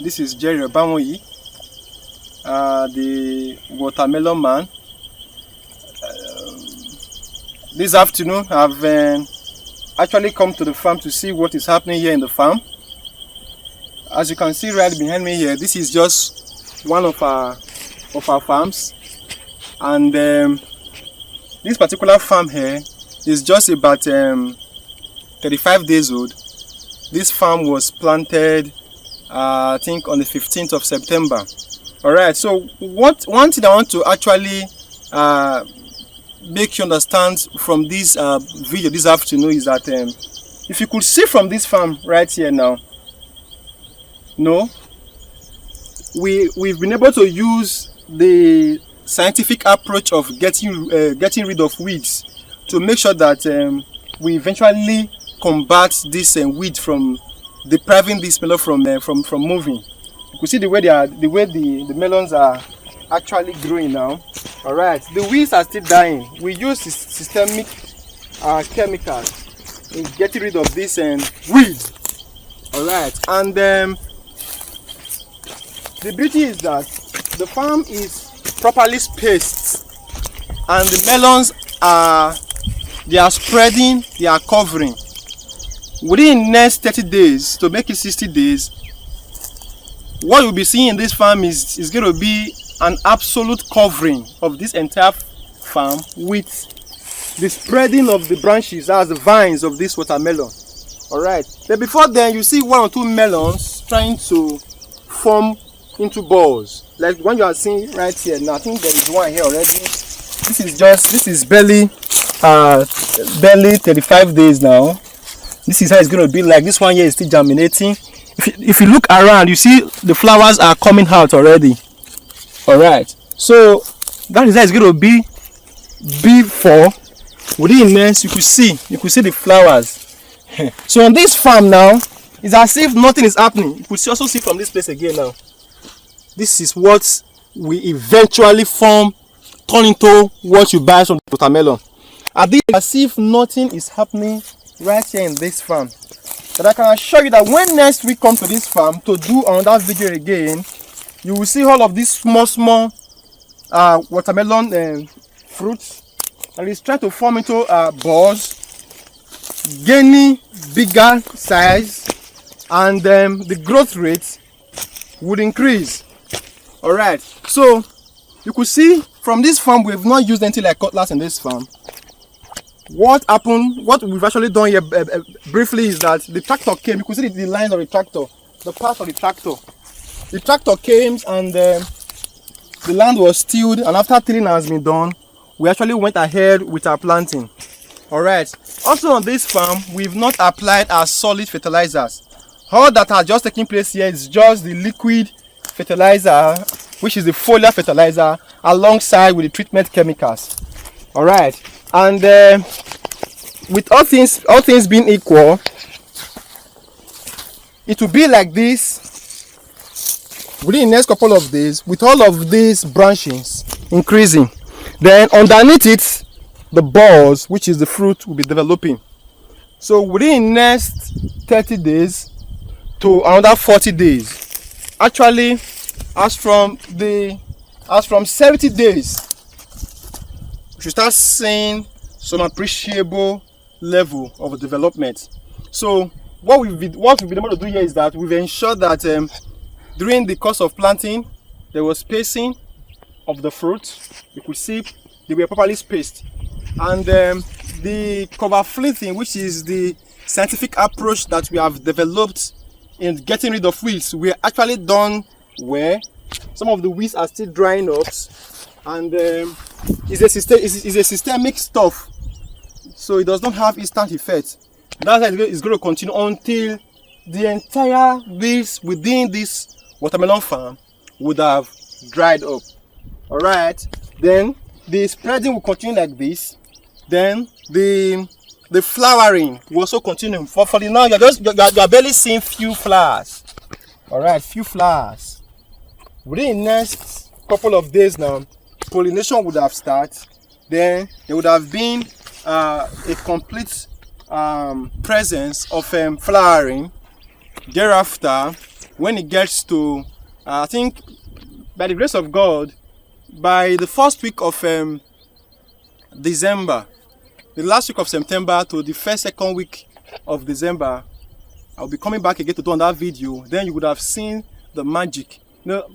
This is Jerry Obamoyi, the watermelon man. This afternoon I've actually come to the farm to see what is happening here in the farm. As you can see right behind me here, this is just one of our farms, and this particular farm here is just about 35 days old. This farm was planted I think on the 15th of September. Alright, so one thing I want to actually make you understand from this video this afternoon is that if you could see from this farm right here now, we've been able to use the scientific approach of getting rid of weeds to make sure that we eventually combat this weed from depriving this melon from moving. You can see the way the melons are actually growing now. All right, the weeds are still dying. We use systemic chemicals in getting rid of this weed. All right, and the beauty is that the farm is properly spaced, and the melons are spreading, they are covering. Within the next 30 days to make it 60 days, what you'll be seeing in this farm is going to be an absolute covering of this entire farm with the spreading of the branches as the vines of this watermelon. Alright, then before then you see one or two melons trying to form into balls, like one you are seeing right here. Now I think there is one here already. This is barely 35 days now. This is how it's going to be like. This one here is still germinating. If you look around, you see the flowers are coming out already. Alright, so that is how it's going to be before. Within the next, you could see the flowers. So on this farm now, it's as if nothing is happening. You could also see from this place again now. This is what we eventually turn into what you buy from the watermelon. And this is as if nothing is happening right here in this farm. But I can assure you that when next we come to this farm to do another video again, you will see all of these small watermelon fruits, and it's trying to form into balls, gaining bigger size, and the growth rate would increase. Alright, so you could see from this farm we've not used anything like cutlass in this farm. What happened, what we've actually done here briefly is that the tractor came. You could see the lines of the tractor, the path of the tractor. The tractor came and the land was tilled, and after tilling has been done, we actually went ahead with our planting. Alright, also on this farm we've not applied our solid fertilizers. All that has just taken place here is just the liquid fertilizer, which is the foliar fertilizer, alongside with the treatment chemicals. Alright, and with all things being equal, it will be like this within the next couple of days, with all of these branches increasing. Then underneath it, the balls, which is the fruit, will be developing. So within the next 30 days to another 40 days, actually as from 70 days, we should start seeing some appreciable level of development. So what we've been able to do here is that we've ensured that during the course of planting there was spacing of the fruit. You could see they were properly spaced, and the cover flitting, which is the scientific approach that we have developed in getting rid of weeds, we are actually done where some of the weeds are still drying up, and it's a systemic stuff, so it does not have instant effect. That's how it's going to continue until the entire weeds within this watermelon farm would have dried up. Alright, then the spreading will continue like this. Then the flowering will also continue. For the now, you're barely seeing few flowers. Alright, few flowers. Within the next couple of days now, pollination would have started. Then there would have been a complete presence of flowering. Thereafter, when it gets to I think by the grace of God, by the first week of December, the last week of September to the second week of December, I'll be coming back again to do another video. Then you would have seen the magic.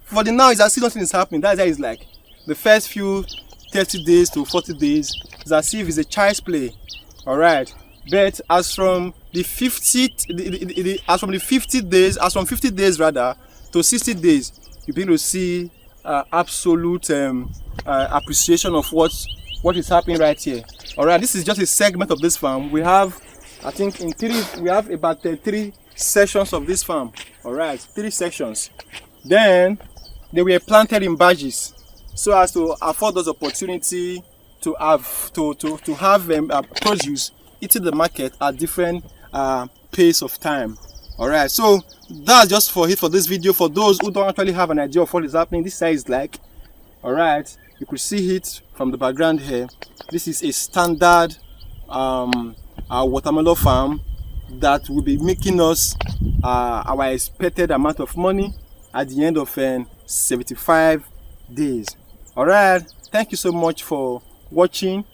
For the now, it's as if nothing is happening. That's how it's like. The first few 30 days to 40 days, it's as if it's a child's play. Alright. But as from the 50 days rather to 60 days, you'll be able to see absolute appreciation of what is happening right here. Alright, this is just a segment of this farm. We have, I think we have about 3 sections of this farm. Alright, 3 sections. Then they were planted in batches so as to afford us opportunity to have produce into the market at different pace of time. Alright, so that's just for it for this video. For those who don't actually have an idea of what is happening, this side is like, alright, you could see it from the background here. This is a standard watermelon farm that will be making us our expected amount of money at the end of 75 days. Alright, thank you so much for watching.